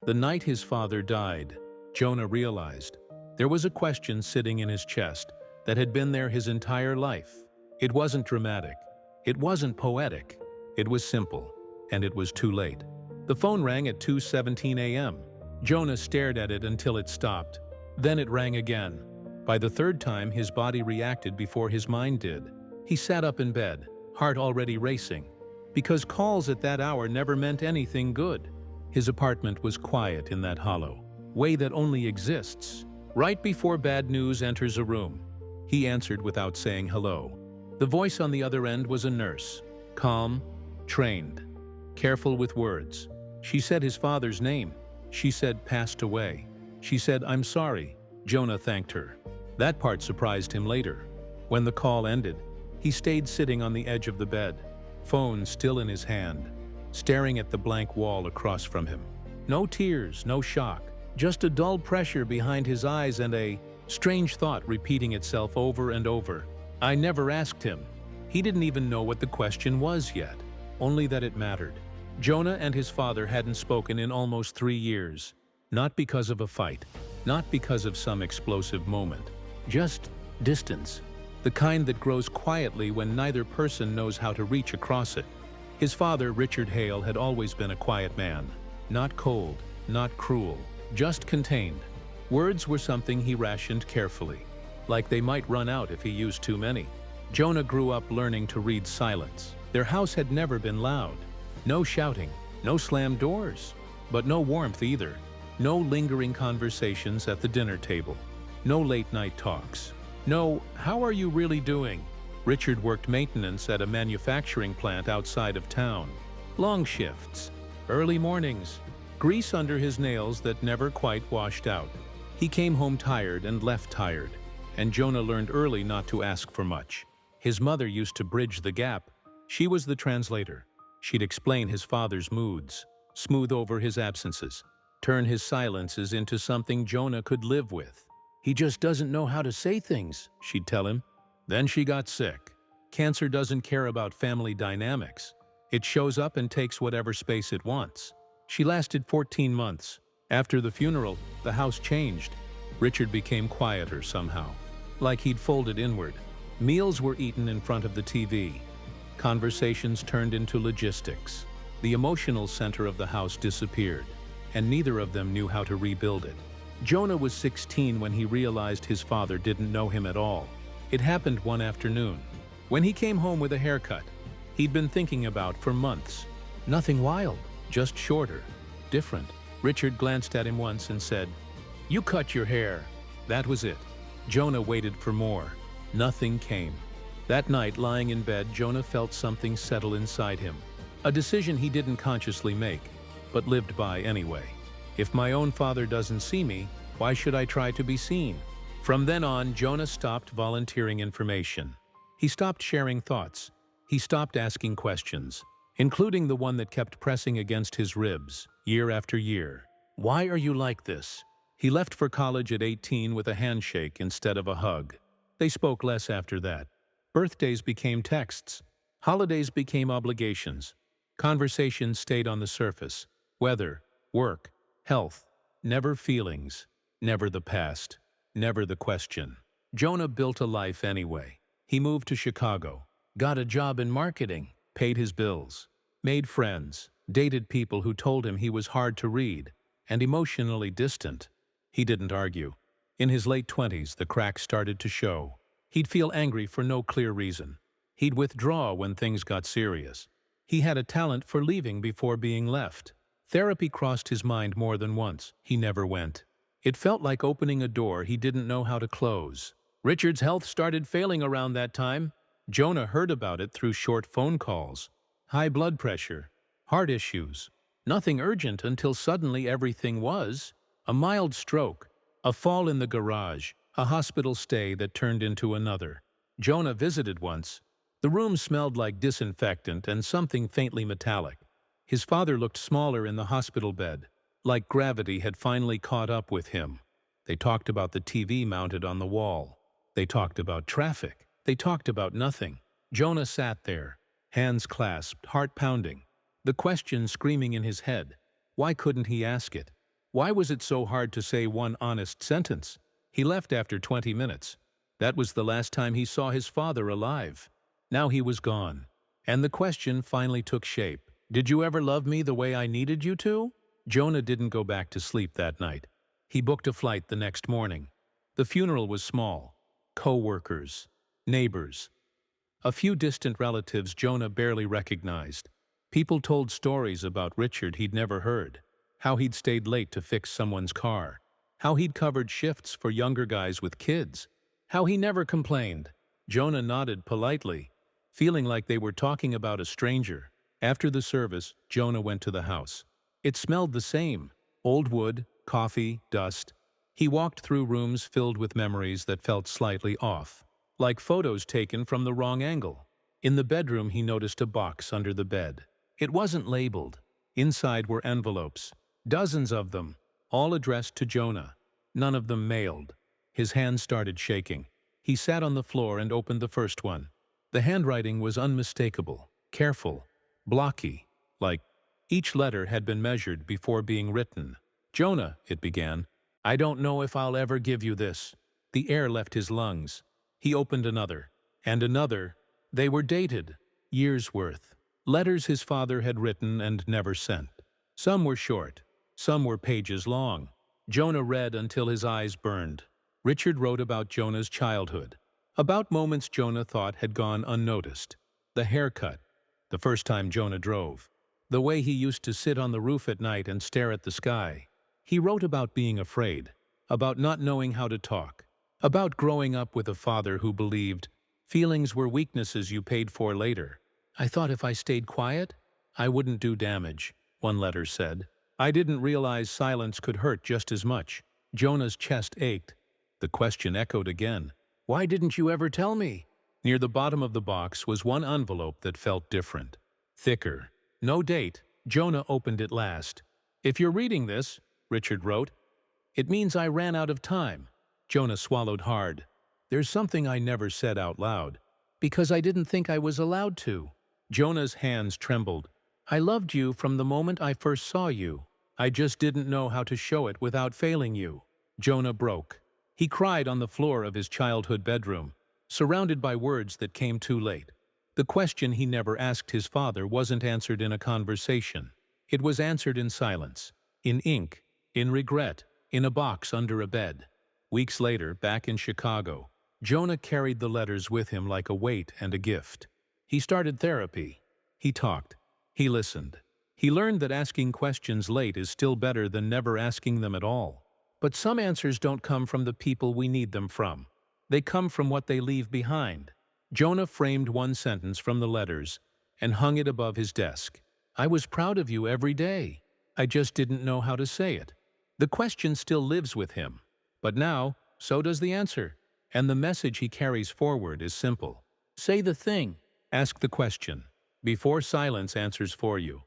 The night his father died, Jonah realized there was a question sitting in his chest that had been there his entire life. It wasn't dramatic. It wasn't poetic. It was simple, and it was too late. The phone rang at 2:17 a.m. Jonah stared at it until it stopped. Then it rang again. By the third time, his body reacted before his mind did. He sat up in bed, heart already racing, because calls at that hour never meant anything good. His apartment was quiet in that hollow way that only exists right before bad news enters a room. He answered without saying hello. The voice on the other end was a nurse, calm, trained, careful with words. She said his father's name. She said passed away. She said, "I'm sorry." Jonah thanked her. That part surprised him later. When the call ended, he stayed sitting on the edge of the bed, phone still in his hand, staring at the blank wall across from him. No tears, no shock, just a dull pressure behind his eyes and a strange thought repeating itself over and over. I never asked him. He didn't even know what the question was yet, only that it mattered. Jonah and his father hadn't spoken in almost 3 years. Not because of a fight, not because of some explosive moment. Just distance, the kind that grows quietly when neither person knows how to reach across it. His father, Richard Hale, had always been a quiet man. Not cold, not cruel, just contained. Words were something he rationed carefully, like they might run out if he used too many. Jonah grew up learning to read silence. Their house had never been loud. No shouting, no slammed doors, but no warmth either. No lingering conversations at the dinner table. No late-night talks. No, "How are you really doing?" Richard worked maintenance at a manufacturing plant outside of town. Long shifts, early mornings, grease under his nails that never quite washed out. He came home tired and left tired, and Jonah learned early not to ask for much. His mother used to bridge the gap. She was the translator. She'd explain his father's moods, smooth over his absences, turn his silences into something Jonah could live with. "He just doesn't know how to say things," she'd tell him. Then she got sick. Cancer doesn't care about family dynamics. It shows up and takes whatever space it wants. She lasted 14 months. After the funeral, the house changed. Richard became quieter somehow, like he'd folded inward. Meals were eaten in front of the TV. Conversations turned into logistics. The emotional center of the house disappeared, and neither of them knew how to rebuild it. Jonah was 16 when he realized his father didn't know him at all. It happened one afternoon, when he came home with a haircut he'd been thinking about for months. Nothing wild, just shorter, different. Richard glanced at him once and said, "You cut your hair." That was it. Jonah waited for more. Nothing came. That night, lying in bed, Jonah felt something settle inside him. A decision he didn't consciously make, but lived by anyway. If my own father doesn't see me, why should I try to be seen? From then on, Jonah stopped volunteering information. He stopped sharing thoughts. He stopped asking questions, including the one that kept pressing against his ribs, year after year. "Why are you like this?" He left for college at 18 with a handshake instead of a hug. They spoke less after that. Birthdays became texts. Holidays became obligations. Conversations stayed on the surface. Weather, work, health, never feelings, never the past, never the question. Jonah built a life anyway. He moved to Chicago, got a job in marketing, paid his bills, made friends, dated people who told him he was hard to read and emotionally distant. He didn't argue. In his late 20s, the cracks started to show. He'd feel angry for no clear reason. He'd withdraw when things got serious. He had a talent for leaving before being left. Therapy crossed his mind more than once. He never went. It felt like opening a door he didn't know how to close. Richard's health started failing around that time. Jonah heard about it through short phone calls. High blood pressure, heart issues. Nothing urgent until suddenly everything was. A mild stroke, a fall in the garage, a hospital stay that turned into another. Jonah visited once. The room smelled like disinfectant and something faintly metallic. His father looked smaller in the hospital bed, like gravity had finally caught up with him. They talked about the TV mounted on the wall. They talked about traffic. They talked about nothing. Jonah sat there, hands clasped, heart pounding. The question screaming in his head. Why couldn't he ask it? Why was it so hard to say one honest sentence? He left after 20 minutes. That was the last time he saw his father alive. Now he was gone. And the question finally took shape. Did you ever love me the way I needed you to? Jonah didn't go back to sleep that night. He booked a flight the next morning. The funeral was small. Co-workers, neighbors, a few distant relatives Jonah barely recognized. People told stories about Richard he'd never heard. How he'd stayed late to fix someone's car. How he'd covered shifts for younger guys with kids. How he never complained. Jonah nodded politely, feeling like they were talking about a stranger. After the service, Jonah went to the house. It smelled the same. Old wood, coffee, dust. He walked through rooms filled with memories that felt slightly off, like photos taken from the wrong angle. In the bedroom, he noticed a box under the bed. It wasn't labeled. Inside were envelopes, dozens of them, all addressed to Jonah. None of them mailed. His hands started shaking. He sat on the floor and opened the first one. The handwriting was unmistakable, careful, blocky, like each letter had been measured before being written. "Jonah," it began, "I don't know if I'll ever give you this." The air left his lungs. He opened another, and another. They were dated, years' worth. Letters his father had written and never sent. Some were short, some were pages long. Jonah read until his eyes burned. Richard wrote about Jonah's childhood, about moments Jonah thought had gone unnoticed. The haircut, the first time Jonah drove, the way he used to sit on the roof at night and stare at the sky. He wrote about being afraid, about not knowing how to talk, about growing up with a father who believed feelings were weaknesses you paid for later. "I thought if I stayed quiet, I wouldn't do damage," one letter said. "I didn't realize silence could hurt just as much." Jonah's chest ached. The question echoed again. "Why didn't you ever tell me?" Near the bottom of the box was one envelope that felt different, thicker. No date. Jonah opened it last. "If you're reading this," Richard wrote, "it means I ran out of time." Jonah swallowed hard. "There's something I never said out loud, because I didn't think I was allowed to." Jonah's hands trembled. "I loved you from the moment I first saw you. I just didn't know how to show it without failing you." Jonah broke. He cried on the floor of his childhood bedroom, surrounded by words that came too late. The question he never asked his father wasn't answered in a conversation. It was answered in silence, in ink, in regret, in a box under a bed. Weeks later, back in Chicago, Jonah carried the letters with him like a weight and a gift. He started therapy. He talked. He listened. He learned that asking questions late is still better than never asking them at all. But some answers don't come from the people we need them from. They come from what they leave behind. Jonah framed one sentence from the letters and hung it above his desk. "I was proud of you every day. I just didn't know how to say it." The question still lives with him. But now, so does the answer. And the message he carries forward is simple. Say the thing. Ask the question, before silence answers for you.